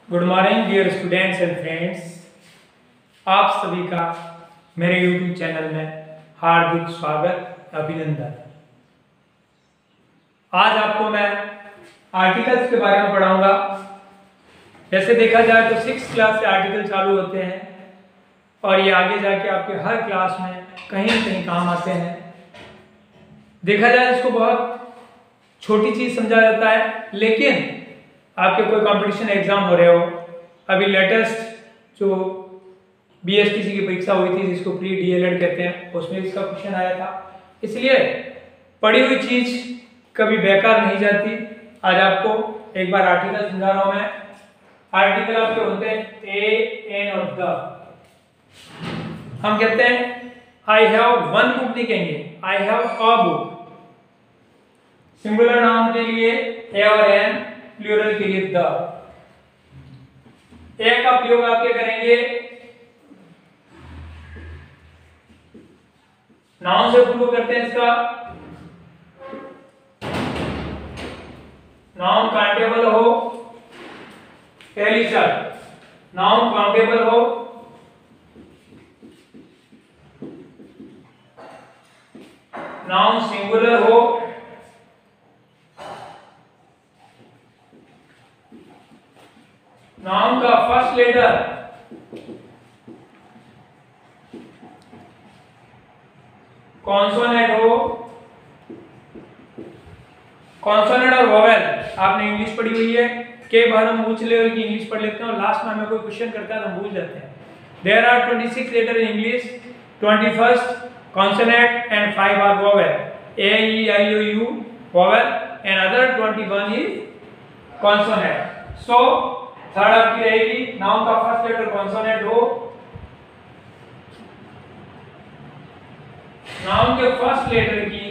Good morning dear students and friends. आप सभी का मेरे यूट्यूब चैनल में हार्दिक स्वागत, अभिनंदन। आज आपको मैं आर्टिकल्स के बारे में पढ़ाऊंगा। जैसे देखा जाए तो 6th क्लास से आर्टिकल चालू होते हैं और ये आगे जाके आपके हर क्लास में कहीं न कहीं काम आते हैं। देखा जाए इसको बहुत छोटी चीज समझा जाता है, लेकिन आपके कोई कंपटीशन एग्जाम हो रहे हो, अभी लेटेस्ट जो बीएसटीसी की परीक्षा हुई थी जिसको प्री डीएलएड कहते हैं, उसमें इसका क्वेश्चन आया था। इसलिए पढ़ी हुई चीज कभी बेकार नहीं जाती। आज आपको एक बार आर्टिकल समझा रहा हूं मैं। आर्टिकल आपके होते हैं ए, एन और द। हम कहते हैं आई हैव वन बुक नहीं कहेंगे, I have a book. Singular noun के लिए ए और एन, प्लूरल के लिए द। एक का प्रयोग आपके करेंगे नाउन से शुरू करते हैं। इसका नाउन काउंटेबल हो, पहली शर्त नाउन काउंटेबल हो, नाउन सिंगुलर हो, नाउन का फर्स्ट लेटर कॉन्सोनेंट हो। कॉन्सोनेंट और वोवेल आपने इंग्लिश पढ़ी हुई है। कई बार हम उच्च लेवल की इंग्लिश पढ़ लेते हैं और लास्ट में हमें कोई क्वेश्चन करता है तो हम भूल जाते हैं। There are 26 letter in English, 21st consonant and 5 are vowel. A E I O U vowel and other 21 is consonant. So third आपकी रहेगी नाउन का फर्स्ट लेटर कॉन्सोनेंट हो, नाउन के फर्स्ट लेटर की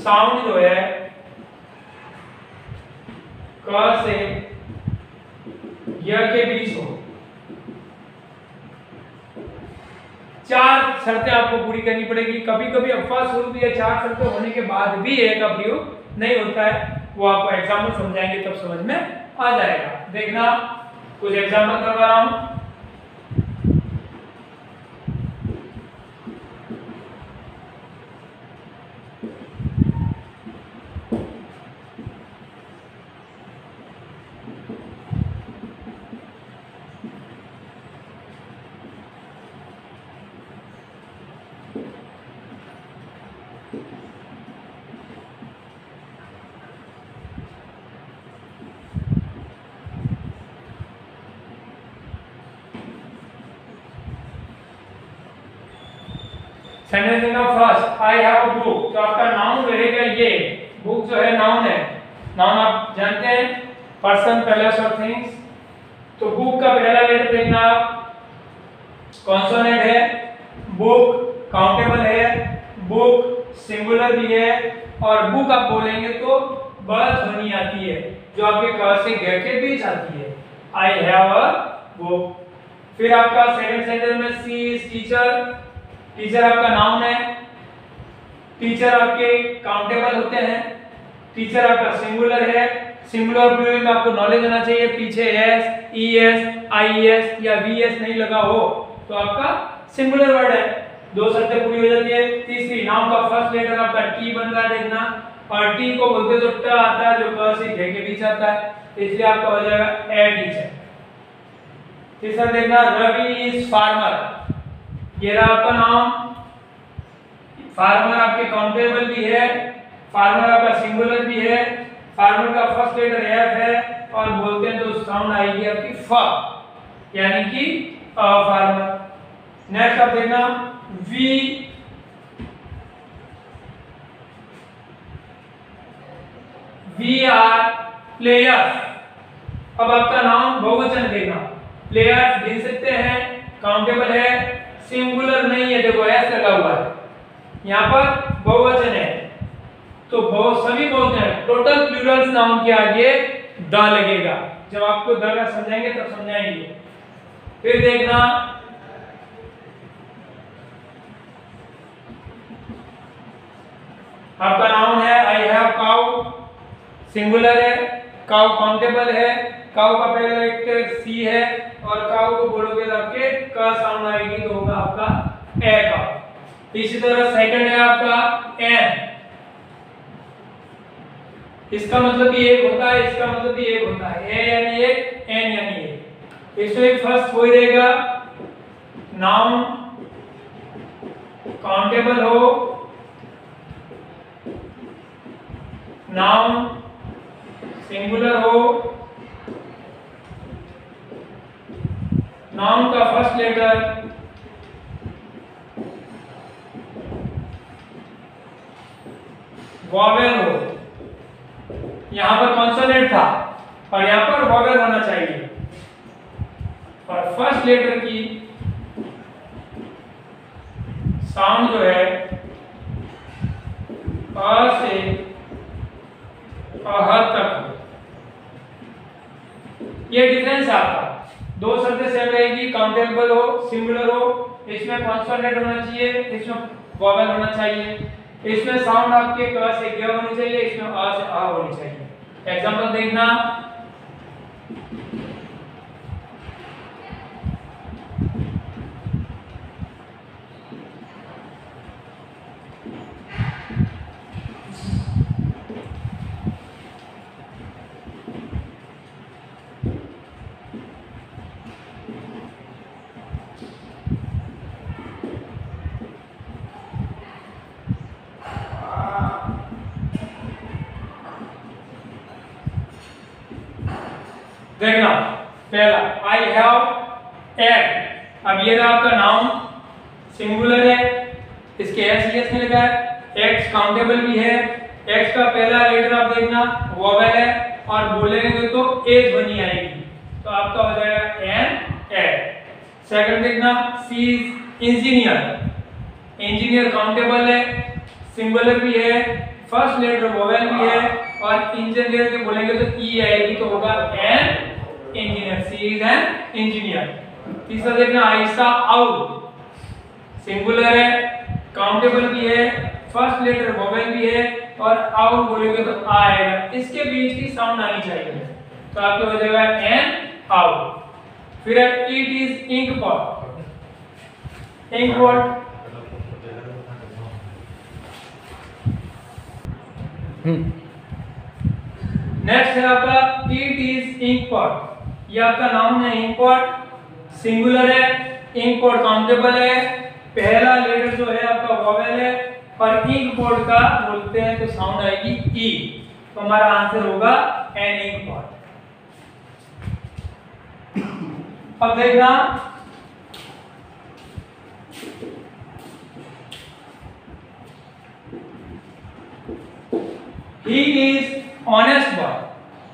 साउंड जो है क से य के बीच हो। चार शर्तें आपको पूरी करनी पड़ेगी। कभी कभी अल्फा स्वरूप या चार शर्तें होने के बाद भी ए का प्रयोग नहीं होता है, वो आपको एग्जाम्पल समझाएंगे तब समझ में आ जाएगा। देखना कुछ एग्जाम्पल करवा रहा हूं। सेंटेंस देना first I have a book. तो आपका नाउन रहेगा ये, बुक जो है नाउन है। नाउन आप जानते हैं पर्सन, प्लेस और थिंग्स। तो बुक का पहला लेटर देखना आप कॉन्सोनेंट है, बुक काउंटेबल है, बुक सिंगुलर भी है और बुक आप बोलेंगे तो ब ध्वनि आती है जो आपके क से ग के बीच आती है। I have a book. फिर आपका सेकंड सेंटेंस में सी इज टीचर। टीचर आपका नाउन है, टीचर आपके काउंटेबल होते हैं, टीचर आपका सिंगुलर है। सिंगुलर प्लूरल में आपको नॉलेज होना चाहिए, पीछे S, E S, I S या वी एस नहीं लगा हो तो आपका सिंगुलर वर्ड है। दो शर्तें पूरी हो जाती है। तीसरी नाउन का फर्स्ट लेटर आपका टी बन रहा है, देखना। और टी को बोलते तो ट आता है जो क से घ के बीच आता है, इसलिए आपका हो जाएगा ए टीचर। तीसरा देखना रवि इज फार्मर। ये रहा आपका नाम। फार्मर आपके काउंटेबल भी है, फार्मर आपका सिंगुलर भी है, फार्मर का फर्स्ट लेटर एफ है और बोलते हैं तो साउंड आएगी आपकी फ, यानी कि अ फार्मर। नेक्स्ट आप देखना वी आर प्लेयर्स। अब आपका नाम बहुवचन देखना। प्लेयर्स गिन सकते हैं, काउंटेबल है, सिंगुलर नहीं है, देखो एस लगा हुआ है, यहाँ पर बहुवचन है तो सभी बोलते हैं। टोटल प्लूरल्स नाउन के आगे द लगेगा। जब आपको द का समझाएंगे तब समझाएंगे। फिर देखना आपका नाउन है आई हैव काउ, सिंगुलर है, काउ काउंटेबल है, काउ का पहला लेटर सी है और काउ को बोलोगे तो आपके का साउंड आएगी तो होगा आपका ए का। इसी तरह सेकंड है आपका एन, इसका मतलब भी एक होता है, इसका मतलब भी एक होता है, ए यानी एक, एन यानी एक। इसमें फर्स्ट वही रहेगा, नाउन काउंटेबल हो, नाउन सिंगुलर हो, नाउन का फर्स्ट लेटर वॉवेल हो, यहां पर कॉन्सोनेंट था और यहां पर वॉवेल होना चाहिए, और फर्स्ट लेटर की साउंड जो है अ से अह तक, ये डिफरेंस आपका। दो शब्द सेम रहेगी, काउंटेबल हो, सिंगुलर हो, इसमें कॉन्सोनेंट होना चाहिए, इसमें वॉवेल होना चाहिए, इसमें साउंड आपके क से ग होनी चाहिए, इसमें अ से आ होनी चाहिए। एग्जांपल देखना, देखना पहला आई हैव एग। अब ये रहा आपका नाउन, सिंगुलर है, इसके एस में लगा है, एक्स काउंटेबल भी है, एक्स का पहला लेटर आप देखना वोवेल है और बोलेंगे तो ए ध्वनि आएगी, तो आपका हो जाएगा एन एग। सेकंड देखना, सी इज इंजीनियर, इंजीनियर काउंटेबल है, सिंगुलर भी है, फर्स्ट लेटर वोवेल भी है और इंजीनियर के बोलेंगे तो ई आएगी, तो होगा an engineer, she is an engineer. तीसरा देखना, आयशा आउट, सिंगुलर है, काउंटेबल भी है, फर्स्ट लेटर वोवेल भी है और आउट बोलेंगे तो आ आएगा, इसके बीच की साउंड आनी चाहिए, तो आपको हो जाएगा एन आउट। फिर है it is ink pot, ink pot next है आपका इट इज इंक पॉट, ये आपका नाउन है, इंक पॉट सिंगुलर है, इंक पॉट काउंटेबल है, पहला लेटर जो है आपका वोवेल है और इंक पॉट का बोलते हैं तो साउंड आएगी ई, तो हमारा आंसर होगा एन इंक पॉट। अब देखना, ही इज ऑनेस्ट बॉय।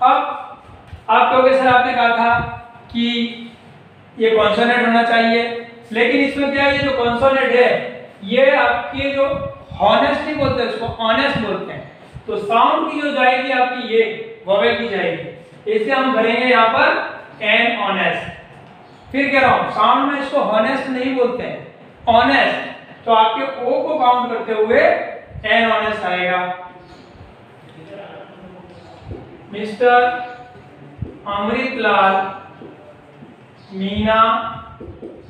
अब आप कहोगे सर आपने कहा था कि ये कॉन्सोनेंट होना चाहिए, लेकिन इसमें क्या है, ये जो कॉन्सोनेंट है ये आपके जो हॉनेस्ट नहीं बोलते, इसको ऑनेस्ट बोलते हैं, तो साउंड की जो जाएगी आपकी ये वोवेल की जाएगी, इसे हम भरेंगे यहाँ पर एन ऑनेस्ट। फिर कह रहा हूं साउंड में इसको हॉनेस्ट नहीं बोलते हैं, ऑनेस्ट, तो आपके ओ को काउंट करते हुए एन ऑनेस्ट आएगा। Mister Amritlal Meena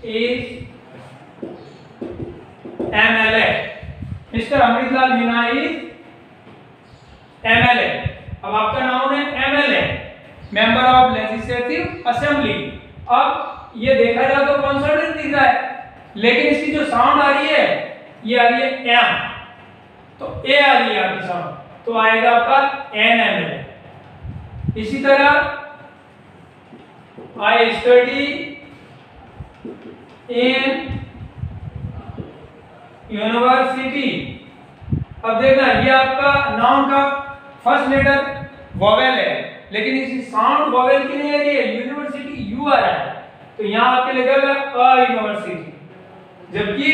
is MLA, mister Amritlal Meena is MLA। अब आपका नाम है MLA, member of legislative assembly. अब ये देखा जाए तो कॉन्सोनेंट दिख रहा है, लेकिन इसकी जो साउंड आ रही है ये आ रही है एम, तो ए आ रही है आपकी साउंड, तो आएगा आपका NMLA। इसी तरह आई स्टडी इन यूनिवर्सिटी। अब देखना ये आपका नाउन का फर्स्ट लेटर वोवेल है, लेकिन इसकी साउंड वोवेल की नहीं आ रही है, यूनिवर्सिटी यू आ रहा है, तो यहां आपके लगेगा अ यूनिवर्सिटी, जबकि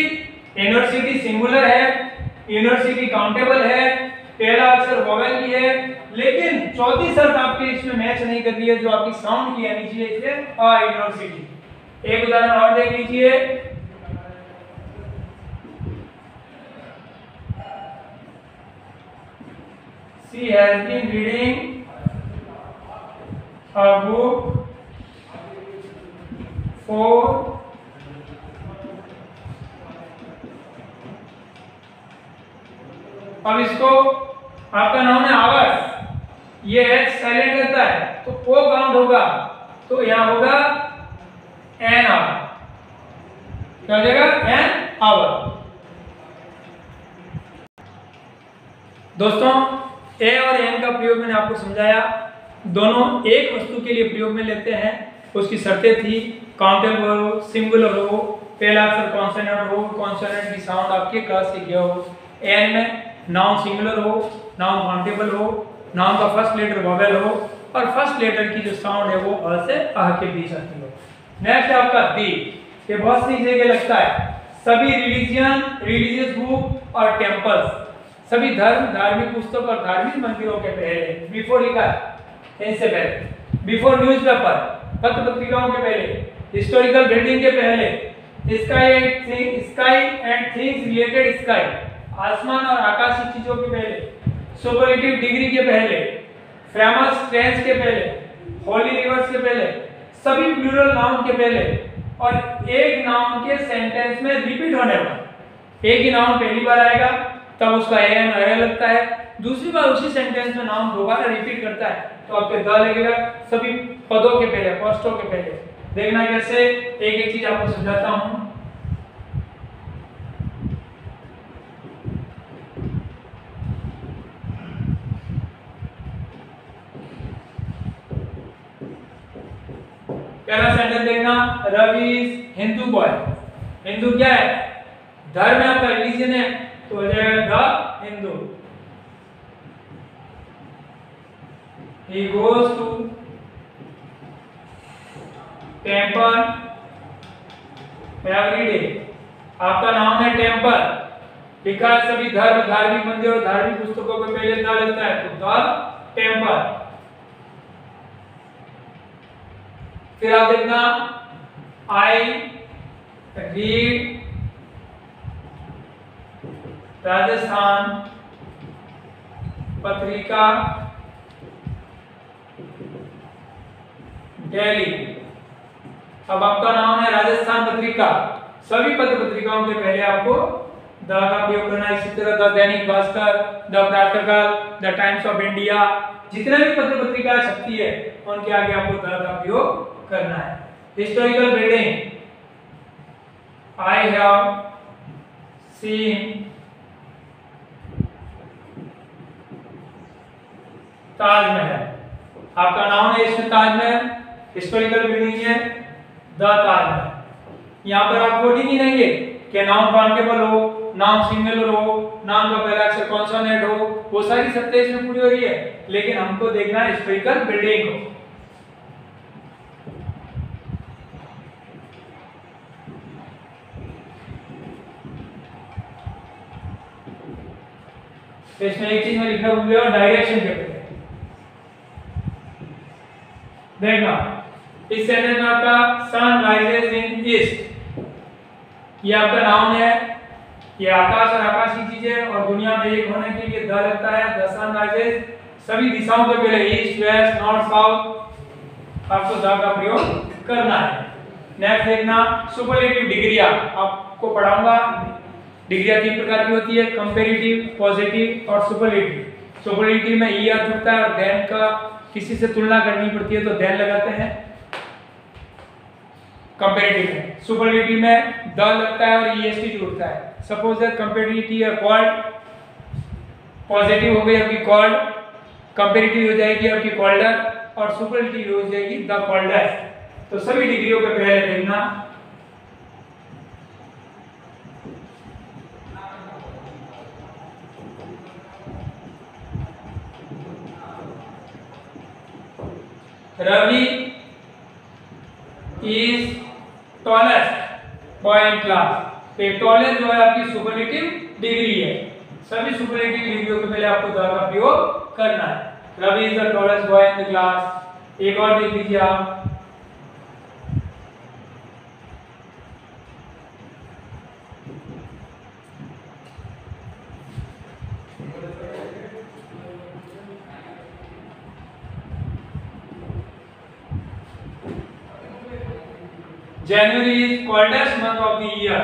यूनिवर्सिटी सिंगुलर है, यूनिवर्सिटी काउंटेबल है, पहला अक्षर वोवेल की है, लेकिन चौथी शर्त आपके इसमें मैच नहीं कर रही है, जो आपकी साउंड की आनी चाहिए, इसे अ यूनिवर्सिटी। एक उदाहरण और देख लीजिए, she has been reading a book for अब इसको आपका नाम है आवर्स, ये एच साइलेंट रहता है तो ओ काउंट होगा, तो यहां होगा एन आवर, क्या हो जाएगा एन आवर। दोस्तों ए और एन का प्रयोग मैंने आपको समझाया, दोनों एक वस्तु के लिए प्रयोग में लेते हैं, उसकी शर्तें थी काउंटेबल हो, सिंगुलर हो, पहला अक्षर कॉन्सोनेंट हो, कॉन्सोनेंट की साउंड आपके क से क्या हो। एन में नाउन सिंगुलर हो, नाउन काउंटेबल हो, नाउन का फर्स्ट लेटर वोवेल हो और फर्स्ट लेटर की जो साउंड है वो अ से अह के बीच आती हो। नेक्स्ट है आपका दी, ये बहुत सी जगह लगता है। सभी रिलीजियन, रिलीजियस बुक और टेम्पल्स, सभी धर्म, धार्मिक पुस्तक और धार्मिक मंदिरों के पहले, बिफोर लिखा है इनसे पहले, बिफोर न्यूज़पेपर, पत्र पत्रिकाओं के पहले, हिस्टोरिकल बिल्डिंग के पहले, sky and things related sky, आसमान और आकाशीय चीजों के पहले, सुपरलेटिव डिग्री के पहले, फेमस ट्रेंड्स के पहले, होली रिवर्स के पहले, सभी प्लूरल नाउन के पहले और एक नाउन के सेंटेंस में रिपीट होने पर, एक ही नाउन पहली बार आएगा तब उसका एन अरे लगता है, दूसरी बार उसी सेंटेंस में नाउन दोबारा रिपीट करता है तो आपके द लगेगा, सभी पदों के पहले, पोस्टों के पहले। देखना कैसे, एक एक चीज आपको समझाता हूं। पहला सेंटेंस देखना, रवि इज हिंदू बॉय। हिंदू क्या है, धर्म है आपका, रिलीजन है, तो हो जाएगा the Hindu. He goes to temple every day, आपका नाम है टेम्पल, लिखा है सभी धर्म, धार्मिक मंदिर और धार्मिक पुस्तकों के पहले द लगता है तो द टेम्पल। फिर आप देखना, I read Rajasthan Patrika daily. अब आपका नाम है राजस्थान पत्रिका, सभी पत्र पत्रिकाओं के पहले आपको द का प्रयोग करना है। इसी तरह द दैनिक भास्कर, द प्रातःकाल, द टाइम्स ऑफ इंडिया, जितने भी पत्र पत्रिका छपती है उनके आगे आपको द का प्रयोग करना है। Historical building, I have seen Taj Mahal, आपका नाम है इसमें ताजमहल, हिस्टोरिकल बिल्डिंग है द ताजमहल। यहाँ पर आप कोडिंग ही नहीं है कि नाउन काउंटेबल हो, नाउन सिंगुलर हो, नाउन का पहला अक्षर कॉन्सोनेंट हो, वो सारी शर्तें इसमें पूरी हो रही है, लेकिन हमको देखना है हिस्टोरिकल बिल्डिंग को। इसमें एक चीज में लिखा हुआ है डायरेक्शन के पहले। देखना इस सेंटेंस में आपका सन राइजेस इन ईस्ट, ये आपका नाउन है, ये आकाश और आकाशीय चीजें और दुनिया में एक होने के लिए द लगता है, द सन राइजेस, सभी दिशाओं के पहले ईस्ट वेस्ट नॉर्थ साउथ आपको द का प्रयोग करना है। नेक्स्ट देखना, सुपरलेटिव डिग्रियां, आपको पढ़ाऊंगा। डिग्रियां तीन प्रकार की होती है, कंपैरेटिव, पॉजिटिव और सुपरलेटिव। सुपरलेटिव में ई अर्थ होता है और देन का किसी से तुलना करनी पड़ती है तो देन लगाते हैं कंपैरेटिव में। सुपरलेटिव में द लगता है और ईएसटी जुड़ता है। सपोज दैट कंपैरेटिव है कॉल्ड, पॉजिटिव हो गई आपकी कॉल्ड, कंपैरेटिव हो जाएगी आपकी कॉल्डर और सुपरलेटिव हो जाएगी द कॉल्डेस्ट। तो सभी डिग्रियों के पहले देखना Ravi is tallest boy in class. Tallest जो है आपकी सुपरलेटिव डिग्री है, सभी सुपरलेटिव डिग्रियों के पहले आपको द का प्रयोग करना है। Ravi is the tallest boy in the class. एक और देख लीजिए आप, January is coldest month of the year,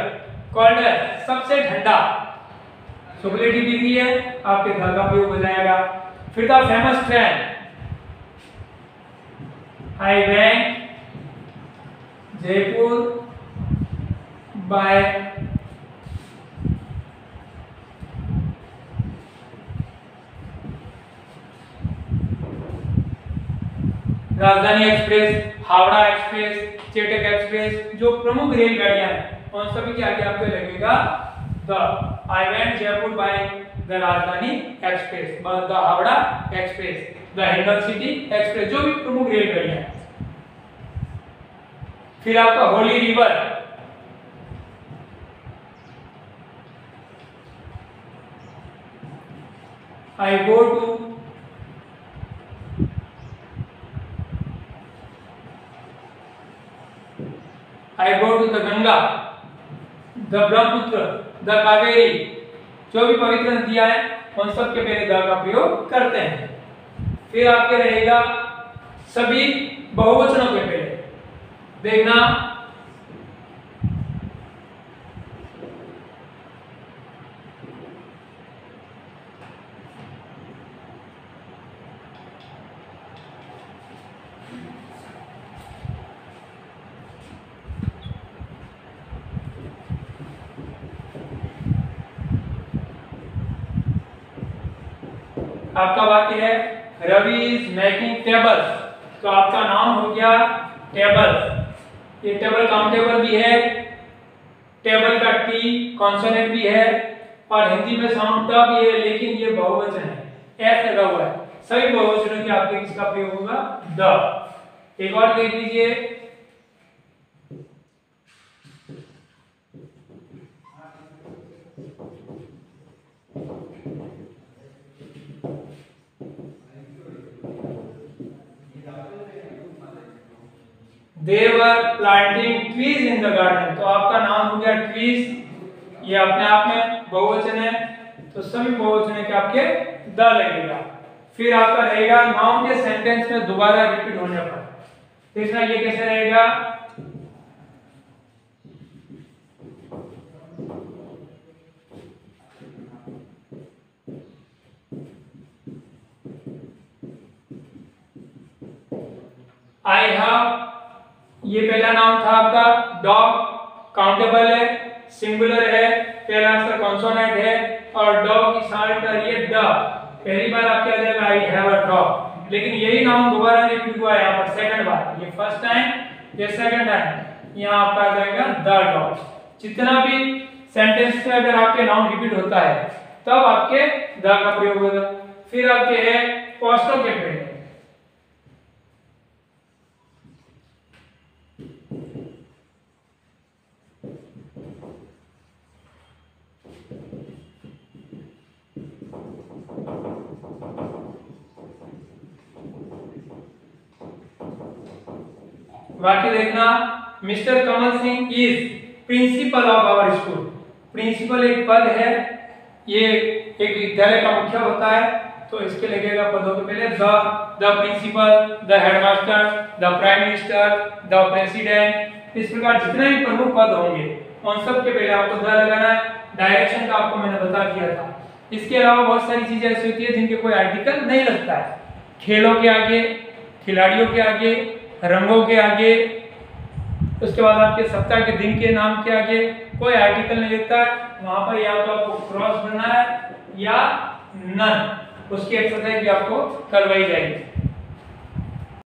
coldest सबसे ठंडा, सुपरलेटिव डिग्री है, आपके द का प्रयोग हो जाएगा। फिर the famous train, I went Jaipur by Rajdhani express, Howrah express, Chetak express, जो प्रमुख रेलगाड़ियां हैं उन सभी के आगे आपको लगेगा the. I went Jaipur by the Rajdhani express, the Howrah express, the Hindon city express, जो भी प्रमुख रेलगाड़ियां हैं। फिर आपका holy river, I go to the Ganga, the Brahmaputra, the Kaveri, जो भी पवित्र नदियां हैं उन सब के पहले द का प्रयोग करते हैं। फिर आपके रहेगा सभी बहुवचनों के पहले, देखना आपका वाक्य है रवि इज मेकिंग टेबल्स, तो आपका नाम हो गया टेबल। ये टेबल काउंटेबल भी है, टेबल का टी कॉन्सोनेंट भी है और हिंदी में साउंड ट भी है, लेकिन ये बहुवचन है, एस लगा हुआ है। सभी बहुवचनों के आपके किसका प्रयोग होगा? द। एक और देख लीजिए, They were planting trees in the garden, तो आपका नाम हो गया ट्रीज, ये अपने आप में बहुवचन है, तो सभी बहुवचन के आपके द लगेगा। फिर आपका रहेगा नाउन के सेंटेंस में दोबारा रिपीट होने पर, देखना ये कैसे रहेगा। आई हैव, ये पहला नाउन था आपका डॉग, काउंटेबल है, सिंगुलर है, पहला अक्षर कॉन्सोनेंट है और डॉग की साल्ट ये द, पहली बार आप क्या जाएगा आई हैव अ डॉग, लेकिन यही नाउन दोबारा रिपीट हुआ है यहाँ पर सेकंड बार, ये फर्स्ट टाइम, ये सेकंड टाइम, यहाँ आपका आ जाएगा द डॉग। जितना भी सेंटेंस में अगर आपके नाउन रिपीट होता है तब आपके द का प्रयोग होगा। फिर आपके है पोस्टों के पहले, वाक्य देखना, mister Kamal Singh is principal of our school. Principal एक पद है, ये एक विद्यालय का मुखिया होता है, तो इसके लगेगा पदों के पहले the principal, the headmaster, the prime minister, the president, इस प्रकार जितने भी प्रमुख पद होंगे उन सब के पहले आपको द लगाना है। डायरेक्शन का आपको मैंने बता दिया था। इसके अलावा बहुत सारी चीजें ऐसी होती है जिनके कोई आर्टिकल नहीं लगता है, खेलों के आगे, खिलाड़ियों के आगे, रंगों के आगे, उसके बाद आपके सप्ताह के दिन के नाम के आगे कोई आर्टिकल नहीं लगता है, वहां पर या तो आपको क्रॉस बनना है या नन, उसकी एक्सरसाइज भी आपको करवाई जाएगी।